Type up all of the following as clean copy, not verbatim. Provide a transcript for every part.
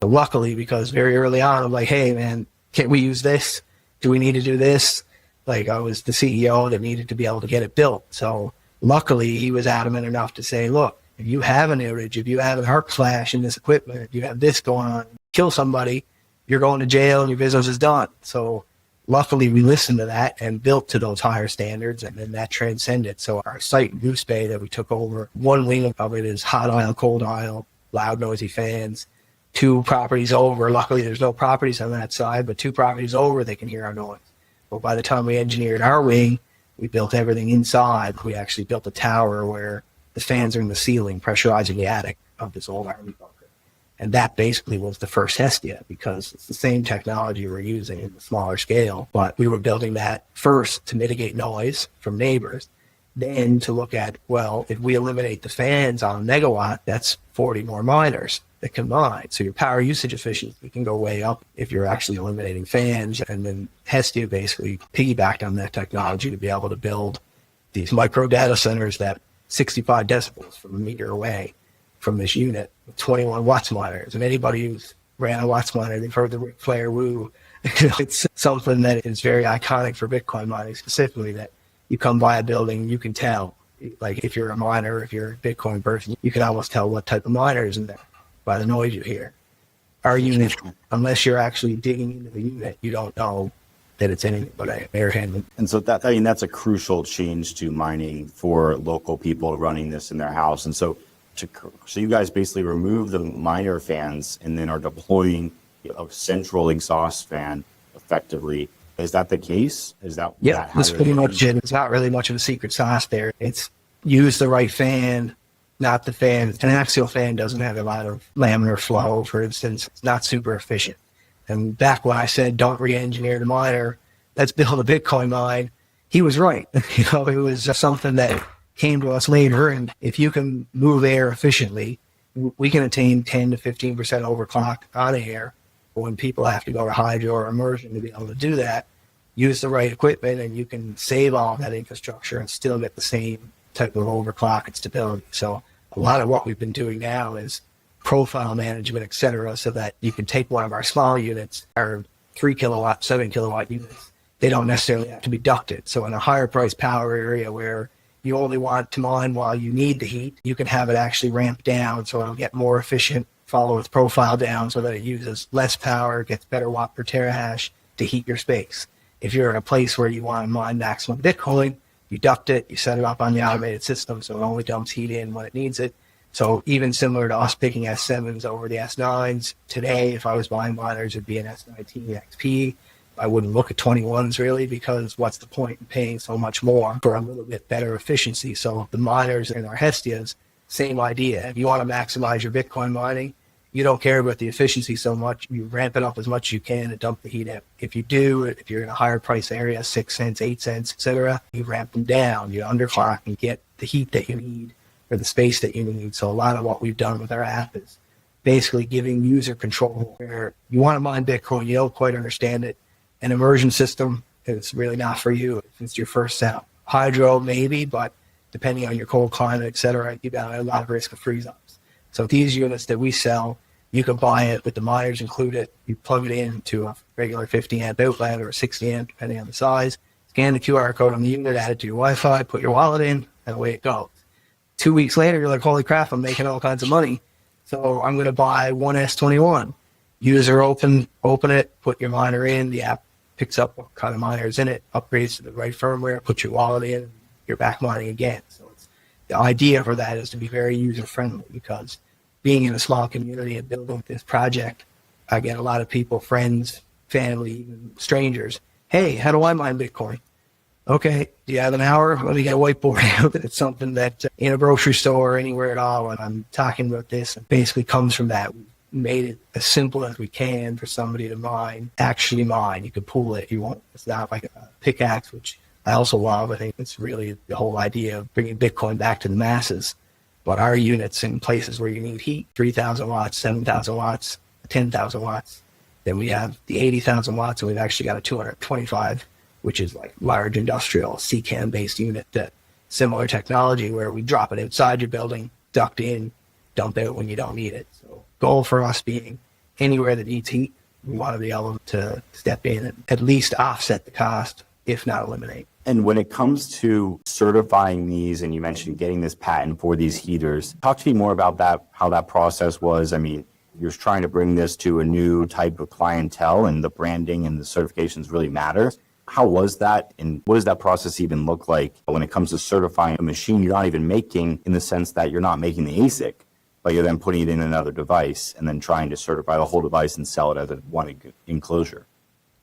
But luckily, because very early on, I'm like, hey, man, can't we use this? Do we need to do this? Like, I was the CEO that needed to be able to get it built. So luckily, he was adamant enough to say, look, if you have an outage, if you have an arc flash in this equipment, if you have this going on, kill somebody, you're going to jail and your business is done. So luckily, we listened to that and built to those higher standards, and then that transcended. So our site in Goose Bay that we took over, one wing of it is hot aisle, cold aisle, loud, noisy fans. 2 properties over, luckily there's no properties on that side, but 2 properties over, they can hear our noise. But by the time we engineered our wing, we built everything inside. We actually built a tower where the fans are in the ceiling, pressurizing the attic of this old army bunker. And that basically was the first Hestia, because it's the same technology we're using in the smaller scale. But we were building that first to mitigate noise from neighbors, then to look at, well, if we eliminate the fans on a megawatt, that's 40 more miners that can mine. So your power usage efficiency can go way up if you're actually eliminating fans. And then Hestia basically piggybacked on that technology to be able to build these micro data centers that 65 decibels from a meter away from this unit with 21 watts miners. And anybody who's ran a watts miner, they've heard the Ric Flair woo. It's something that is very iconic for Bitcoin mining specifically, that you come by a building, you can tell, like if you're a miner, if you're a Bitcoin person, you can almost tell what type of miner is in there by the noise you hear. Our unit, unless you're actually digging into the unit, you don't know that it's anything but an air handling. And so that, I mean, that's a crucial change to mining for local people running this in their house. And so you guys basically remove the miner fans and then are deploying a central exhaust fan effectively. Is that the case? Is that? Yeah, that's pretty much it. It's not really much of a secret sauce there. It's use the right fan, not the fan. An axial fan doesn't have a lot of laminar flow, for instance. It's not super efficient. And back when I said, don't re-engineer the miner, let's build a Bitcoin mine, he was right. It was something that came to us later. And if you can move air efficiently, we can attain 10 to 15% overclock on air. But when people have to go to hydro or immersion to be able to do that, use the right equipment, and you can save all that infrastructure and still get the same type of overclock and stability. So a lot of what we've been doing now is profile management, et cetera, so that you can take one of our small units, our 3 kilowatt, 7 kilowatt units. They don't necessarily have to be ducted. So in a higher price power area where you only want to mine while you need the heat, you can have it actually ramp down so it'll get more efficient, follow its profile down so that it uses less power, gets better watt per terahash to heat your space. If you're in a place where you want to mine maximum Bitcoin, you duct it, you set it up on the automated system so it only dumps heat in when it needs it. So even similar to us picking S7s over the S9s, today, if I was buying miners, it'd be an S19 XP. I wouldn't look at 21s really, because what's the point in paying so much more for a little bit better efficiency? So the miners in our Hestias, same idea. If you want to maximize your Bitcoin mining, you don't care about the efficiency so much. You ramp it up as much as you can and dump the heat out. If you do, if you're in a higher price area, 6 cents, 8 cents, etc., you ramp them down, you underclock and get the heat that you need or the space that you need. So a lot of what we've done with our app is basically giving user control where you want to mine Bitcoin, you don't quite understand it. An immersion system is really not for you if it's your first setup. Hydro, maybe, but depending on your cold climate, etc., you got a lot of risk of freeze-ups. So these units that we sell, you can buy it with the miners included. You plug it into a regular 50 amp outlet or a 60 amp, depending on the size. Scan the QR code on the unit, add it to your Wi-Fi, put your wallet in, and away it goes. 2 weeks later, you're like, holy crap, I'm making all kinds of money. So I'm going to buy one S21. User open it, put your miner in. The app picks up what kind of miner is in it, upgrades to the right firmware, put your wallet in, you're back mining again. So the idea for that is to be very user-friendly, because being in a small community and building this project, I get a lot of people, friends, family, even strangers. Hey, how do I mine Bitcoin? Okay, do you have an hour? Let me get a whiteboard out. It's something that in a grocery store or anywhere at all, when I'm talking about this, it basically comes from that. We made it as simple as we can for somebody to mine, actually mine. You can pull it. You won't. It's not like a pickaxe, which I also love. I think it's really the whole idea of bringing Bitcoin back to the masses. But our units in places where you need heat, 3,000 watts, 7,000 watts, 10,000 watts. Then we have the 80,000 watts, and we've actually got a 225, which is like large industrial CCAM-based unit, that similar technology where we drop it outside your building, duct in, dump out when you don't need it. So goal for us being anywhere that needs heat, we want to be able to step in and at least offset the cost, if not eliminate. And when it comes to certifying these, and you mentioned getting this patent for these heaters, talk to me more about that, how that process was. I mean, you're trying to bring this to a new type of clientele, and the branding and the certifications really matter. How was that, and what does that process even look like when it comes to certifying a machine you're not even making, in the sense that you're not making the ASIC, but you're then putting it in another device and then trying to certify the whole device and sell it as a one enclosure?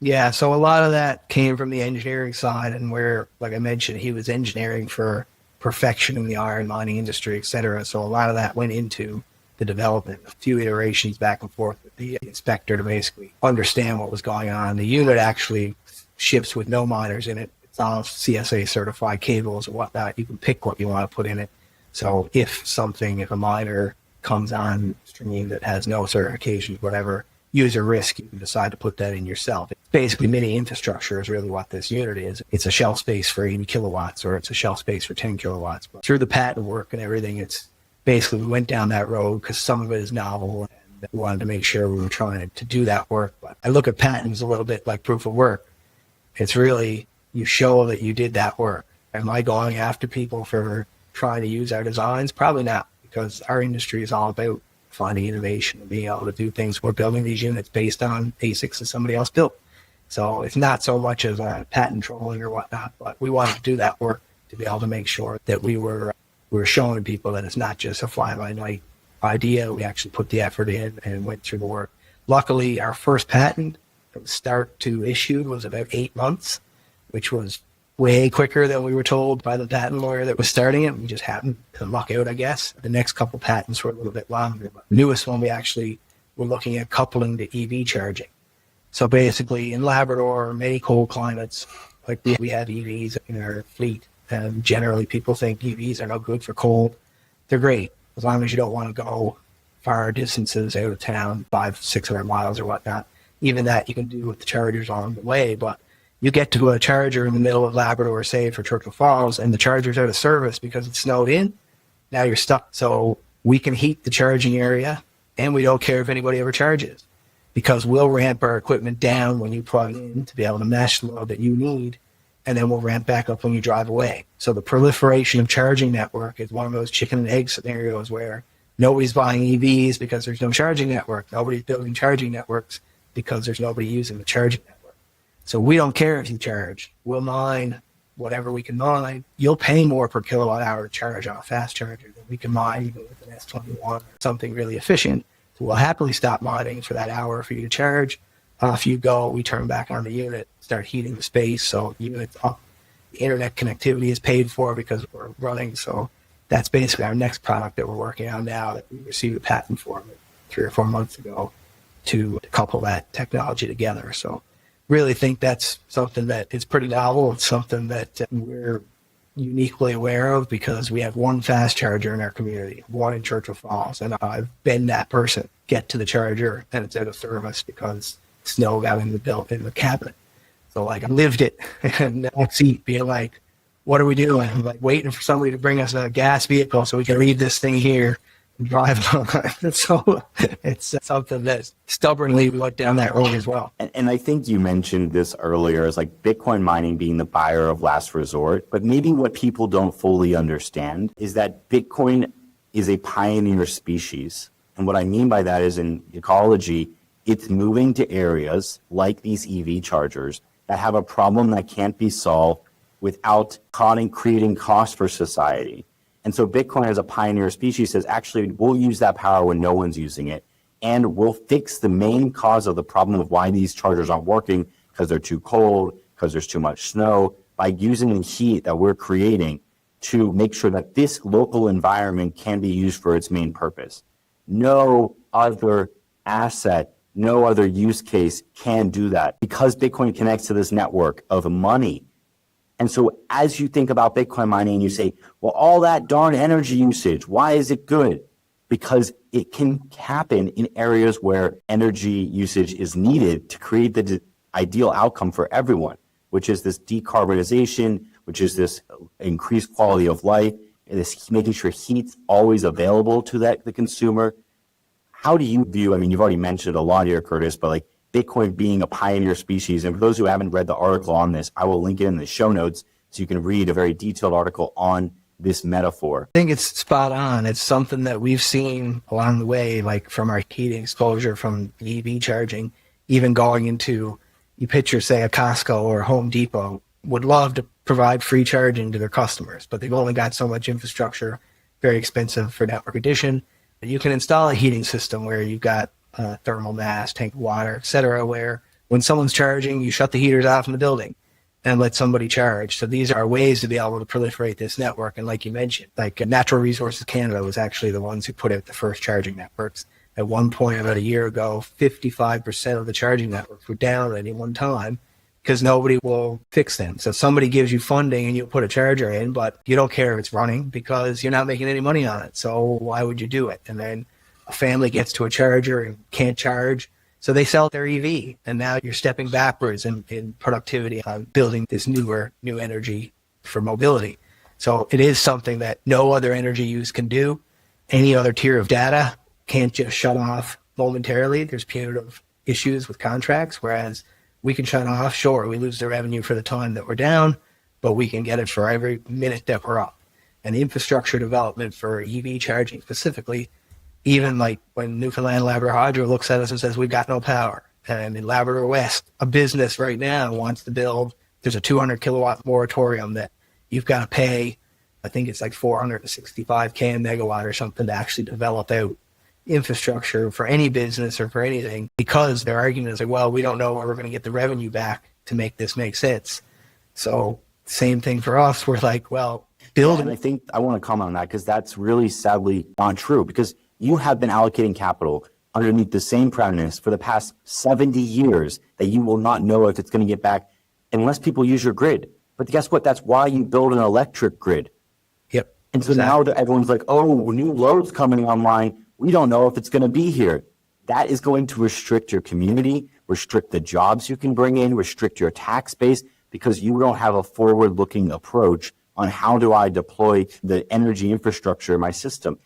Yeah, so a lot of that came from the engineering side, and where, like I mentioned, he was engineering for perfection in the iron mining industry, et cetera. So a lot of that went into the development, a few iterations back and forth with the inspector to basically understand what was going on. The unit actually ships with no miners in it. It's all CSA certified cables and whatnot. You can pick what you want to put in it. So if a miner comes on stream that has no certifications, whatever, user risk, you can decide to put that in yourself. It's basically mini infrastructure is really what this unit is. It's a shelf space for 80 kilowatts, or it's a shelf space for 10 kilowatts. But through the patent work and everything, it's basically, we went down that road because some of it is novel, and we wanted to make sure we were trying to do that work. But I look at patents a little bit like proof of work. It's really, you show that you did that work. Am I going after people for trying to use our designs? Probably not, because our industry is all about finding innovation and being able to do things. We're building these units based on ASICs that somebody else built. So it's not so much as a patent trolling or whatnot, but we wanted to do that work to be able to make sure that we were showing people that it's not just a fly-by-night idea. We actually put the effort in and went through the work. Luckily, our first patent from start to issued was about 8 months, which was way quicker than we were told by the patent lawyer that was starting it. We just happened to luck out, I guess. The next couple patents were a little bit longer. But the newest one, we actually were looking at coupling to EV charging. So basically, in Labrador, many cold climates, like we have EVs in our fleet, and generally people think EVs are no good for cold. They're great, as long as you don't want to go far distances out of town, 500-600 miles or whatnot. Even that you can do with the chargers on the way, but you get to a charger in the middle of Labrador, say for Churchill Falls, and the charger's out of service because it's snowed in. Now you're stuck. So we can heat the charging area, and we don't care if anybody ever charges, because we'll ramp our equipment down when you plug in to be able to match the load that you need, and then we'll ramp back up when you drive away. So the proliferation of charging network is one of those chicken and egg scenarios where nobody's buying EVs because there's no charging network. Nobody's building charging networks because there's nobody using the charging network. So we don't care if you charge. We'll mine whatever we can mine. You'll pay more per kilowatt hour to charge on a fast charger than we can mine even with an S21 or something really efficient. So we'll happily stop mining for that hour for you to charge. Off you go. We turn back on the unit, start heating the space. So the unit's up. The internet connectivity is paid for because we're running. So that's basically our next product that we're working on now that we received a patent for 3 or 4 months ago to couple that technology together. So really think that's something that is pretty novel. It's something that we're uniquely aware of because we have one fast charger in our community, one in Churchill Falls, and I've been that person. Get to the charger and it's out of service because snow got in the cabinet. So like I lived it, and I see being like, what are we doing? I'm like waiting for somebody to bring us a gas vehicle so we can leave this thing here and drive on. So it's something that stubbornly we went down that road as well. And I think you mentioned this earlier as like Bitcoin mining being the buyer of last resort. But maybe what people don't fully understand is that Bitcoin is a pioneer species. And what I mean by that is in ecology, it's moving to areas like these EV chargers that have a problem that can't be solved without creating cost for society. And so Bitcoin as a pioneer species says, actually, we'll use that power when no one's using it. And we'll fix the main cause of the problem of why these chargers aren't working, because they're too cold, because there's too much snow, by using the heat that we're creating to make sure that this local environment can be used for its main purpose. No other asset, no other use case can do that because Bitcoin connects to this network of money. And so as you think about Bitcoin mining, you say, well, all that darn energy usage, why is it good? Because it can happen in areas where energy usage is needed to create the ideal outcome for everyone, which is this decarbonization, which is this increased quality of life, and this making sure heat's always available to the consumer. how do you view, I mean, you've already mentioned a lot here, Curtis, but like Bitcoin being a pioneer species. And for those who haven't read the article on this, I will link it in the show notes so you can read a very detailed article on this metaphor. I think it's spot on. It's something that we've seen along the way, like from our heating exposure, from EV charging, even going into, you picture, say, a Costco or Home Depot would love to provide free charging to their customers, but they've only got so much infrastructure, very expensive for network addition. You can install a heating system where you've got thermal mass, tank of water, et cetera, where when someone's charging, you shut the heaters off in the building and let somebody charge. So these are ways to be able to proliferate this network. And like you mentioned, like Natural Resources Canada was actually the ones who put out the first charging networks. At one point about a year ago, 55% of the charging networks were down at any one time because nobody will fix them. So somebody gives you funding and you put a charger in, but you don't care if it's running because you're not making any money on it. So why would you do it? And then a family gets to a charger and can't charge, so they sell their EV. And now you're stepping backwards in productivity on building this new energy for mobility. So it is something that no other energy use can do. Any other tier of data can't just shut off momentarily. There's punitive issues with contracts, whereas we can shut off. Sure, we lose the revenue for the time that we're down, but we can get it for every minute that we're up. And the infrastructure development for EV charging specifically, even like when Newfoundland Labrador Hydro looks at us and says, we've got no power. And in Labrador West, a business right now wants to build, there's a 200 kilowatt moratorium that you've got to pay, I think it's like $465K a megawatt or something to actually develop out infrastructure for any business or for anything, because their argument is like, well, we don't know where we're going to get the revenue back to make this make sense. So same thing for us. We're like, well, build. And I think I want to comment on that because that's really sadly not true, because you have been allocating capital underneath the same premise for the past 70 years that you will not know if it's going to get back unless people use your grid. But guess what? That's why you build an electric grid. Yep. And so now that everyone's like, oh, new loads coming online, we don't know if it's going to be here. That is going to restrict your community, restrict the jobs you can bring in, restrict your tax base, because you don't have a forward-looking approach on how do I deploy the energy infrastructure in my system.